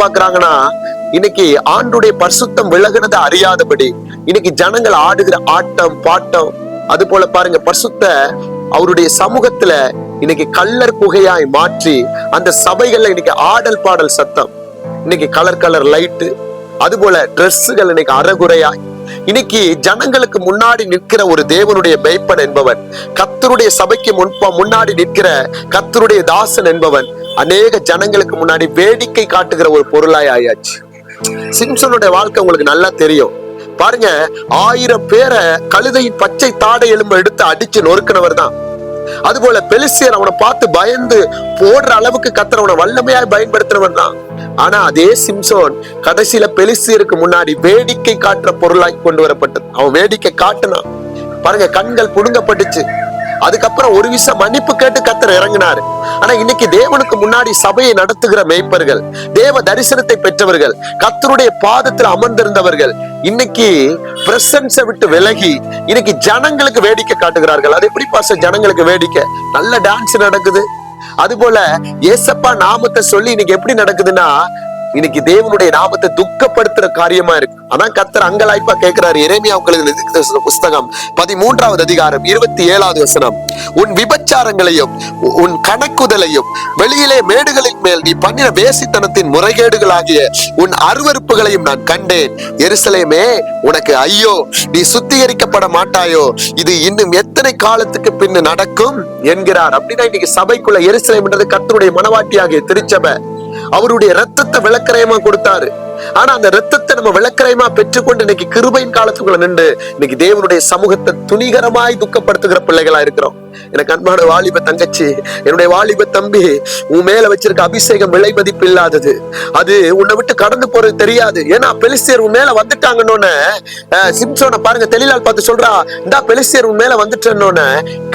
பாக்குறாங்கன்னா, இன்னைக்கு ஆண்டுடைய பரிசுத்தம் விலகுனதை அறியாதபடி இன்னைக்கு ஜனங்கள் ஆடுகிற ஆட்டம் பாட்டம், அது போல பாருங்க பரிசுத்த அவருடைய சமூகத்துல இன்னைக்கு கல்லர் குகையாய் மாற்றி அந்த சபைகள்ல இன்னைக்கு ஆடல் பாடல் சத்தம், இன்னைக்கு கலர் கலர் லைட்டு, அது போல டிரெஸ்ஸுகள் இன்னைக்கு அறகுறையாய், இன்னைக்கு ஜனங்களுக்கு முன்னாடி நிற்கிற ஒரு தேவனுடைய மேய்ப்பன் என்பவன், கர்த்தருடைய சபைக்கு முன்னாடி நிற்கிற கர்த்தருடைய தாசன் என்பவன் அநேக ஜனங்களுக்கு முன்னாடி வேடிக்கை காட்டுகிற ஒரு பொருளாய் ஆயாச்சு. சிம்சனுடைய வாழ்க்கை உங்களுக்கு நல்லா தெரியும். பாருங்க, 1000 பேரை கழுதையின் பச்சை தாடை எலும்பு எடுத்து அடிச்சு நொறுக்கினவர் தான். அதுபோல பெலிஸ்தியர் அவனை பார்த்து பயந்து போடுற அளவுக்கு கர்த்தர் அவனை வல்லமையாய் பயன்படுத்தினவன் தான். ஆனா அதே சிம்சோன் கடைசியில பெலிஸ்தியருக்கு முன்னாடி வேடிக்கை காட்டுற பொருளாய் கொண்டு வரப்பட்டது. அவன் வேடிக்கை காட்டுனான். பாருங்க, கண்கள் புடுங்கப்பட்டுச்சு. அதுக்கப்புறம் ஒரு விஷயம் மன்னிப்பு கேட்டு கர்த்தர் இறங்கினாரு. ஆனா இன்னைக்கு தேவனுக்கு முன்னாடி சபையை நடத்துகிற மேய்ப்பர்கள், தேவ தரிசனத்தை பெற்றவர்கள், கர்த்தருடைய பாதத்தில் அமர்ந்திருந்தவர்கள் இன்னைக்கு பிரசன்ஸை விட்டு விலகி இன்னைக்கு ஜனங்களுக்கு வேடிக்கை காட்டுகிறார்கள். அது எப்படி பாஸ்டர் ஜனங்களுக்கு வேடிக்கை? நல்ல டான்ஸ் நடக்குது. அது போல ஏசப்பா நாமத்தை சொல்லி இன்னைக்கு எப்படி நடக்குதுன்னா, இன்னைக்கு தேவனுடைய நாமத்தை துக்கப்படுத்துற காரியமா இருக்கு. ஆனா கர்த்தர் அங்கலாய்ப்பா கேட்கிறாரு. எரேமியாவுக்கு புஸ்தகம் 13வது அதிகாரம் 27வது வசனம், உன் விபச்சாரங்களையும் உன் கணக்குதலையும் வெளியிலே மேடுகளின் மேல் நீ பண்ணின வேசித்தனத்தின் முறைகேடுகளாகிய உன் அருவருப்புகளையும் நான் கண்டேன். எருசலேமே, உனக்கு ஐயோ, நீ சுத்திகரிக்கப்பட மாட்டாயோ, இது இன்னும் எத்தனை காலத்துக்கு பின்னு நடக்கும் என்கிறார். அப்படின்னா இன்னைக்கு சபைக்குள்ள எருசலேம்ன்றது கர்த்தருடைய மனவாட்டியாகிய திருச்சபை. அவருடைய ரத்தத்தை விளக்கரையமா கொடுத்தாரு. ஆனா அந்த ரத்தத்தை நம்ம விளக்கரையமா பெற்றுக்கொண்டு இன்னைக்கு கிருபையின் காலத்துக்குள்ள நின்று இன்னைக்கு தேவனுடைய சமூகத்தை துணிகரமாய் துக்கப்படுத்துகிற பிள்ளைகளா இருக்கிறோம். எனக்கு அன்பான வாலிப தங்கச்சி, என்னுடைய வாலிப தம்பி, உன் மேல வச்சிருக்க அபிஷேகம் விலை மதிப்பு இல்லாதது. அது உன்னை விட்டு கடந்து போறது தெரியாது. ஏன்னா பெலிஸ்தியர் உன் மேல வந்துட்டாங்கன்னு சிம்சோனை பாருங்க, தெளிலால் பார்த்து சொல்றா, இந்த பெலிஸ்தியர் உன் மேல வந்துட்டோன்னு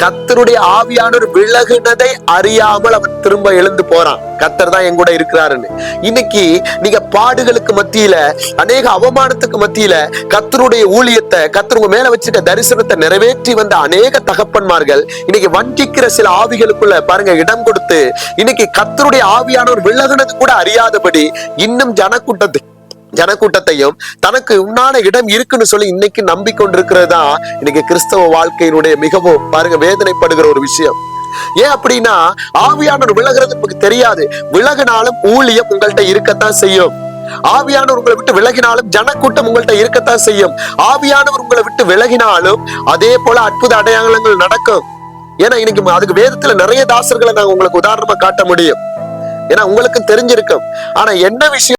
கர்த்தருடைய ஆவியானவர் விலகுனதை அறியாமல் அவன் திரும்ப எழுந்து போறான். கர்த்தர் தான் என் கூட இருக்கிறாருன்னு. இன்னைக்கு நீங்க பாடுகளுக்கு மத்தியில, அநேக அவமானத்துக்கு மத்தியில கர்த்தருடைய ஊழியத்தை, கர்த்தர் உங்க மேல வச்சிருக்க தரிசனத்தை நிறைவேற்றி வந்த அநேக தகப்பன்மார்கள் இன்னைக்கு வஞ்சிக்கிற சில ஆவிகளுக்குள்ள பாருங்க இடம் கொடுத்து இன்னைக்கு கர்த்தருடைய ஆவியானவர் விலகுனது கூட அறியாதபடி இன்னும் ஜனக்கூட்டத்தையும் தனக்கு உண்டான இடம் இருக்குன்னு சொல்லி இன்னைக்கு நம்பிக்கொண்டிருக்கிறது தான் இன்னைக்கு கிறிஸ்தவ வாழ்க்கையினுடைய மிகவும் பாருங்க வேதனைப்படுகிற ஒரு விஷயம். ஏன் அப்படின்னா, ஆவியானவர் விலகிறது நமக்கு தெரியாது. விலகினாலும் ஊழியம் உங்கள்கிட்ட இருக்கத்தான் செய்யும். ஆவியானவர் உங்களை விட்டு விலகினாலும் ஜனக்கூட்டம் உங்கள்கிட்ட இருக்கத்தான் செய்யும். ஆவியானவர் உங்களை விட்டு விலகினாலும் அதே போல அற்புத அடையாளங்கள் நடக்கும். ஏன்னா இன்னைக்கு அதுக்கு வேதத்துல நிறைய தாசர்களை நாங்க உங்களுக்கு உதாரணமா காட்ட முடியும். ஏன்னா உங்களுக்கு தெரிஞ்சிருக்கும். ஆனா என்ன விஷயம்